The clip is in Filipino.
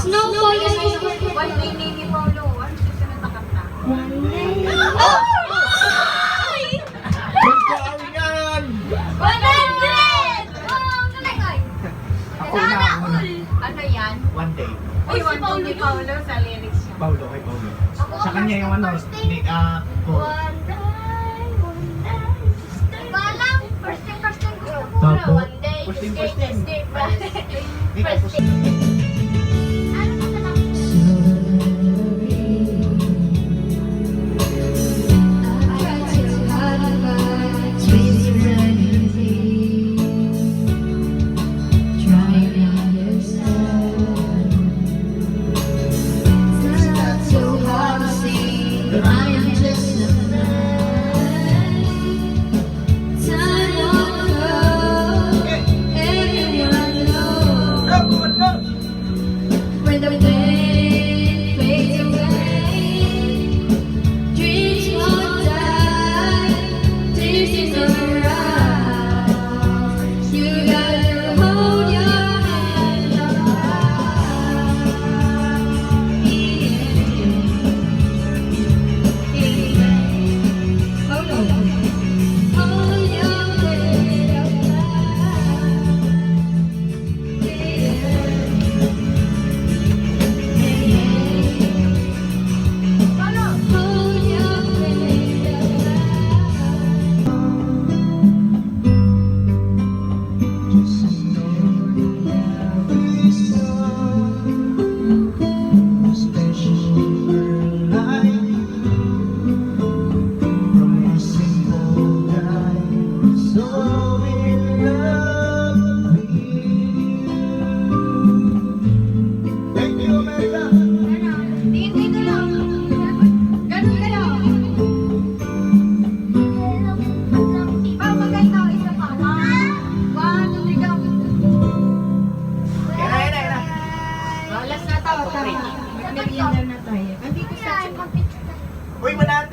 Snowfall is One day ni Paulo. Ano susunod na kanta? one day. Magkaringan! 100! Oh, nalagay. Ako na, ako na. Ano yan? One day. Uy, one day ni Paulo sa lyrics niya. Paulo, kay Paulo. Sa kanya yung ano, ni, ko. One day, Balang, first thing gusto ko na. Tapo. One day, First thing, first first thing. day. Ikaw, First thing. Ano ka na lang? When the wind fades away, dreams won't die, dreams is around. You gotta hold your hand up high. Oh no, hold your head up Thank you, America! Tingin dito lang. Ganun ka lang. Maganda, isa pa. One, two, three, go. Yan na. Last na tayo. Mag-merienda na tayo. Andito sa Uy, manate!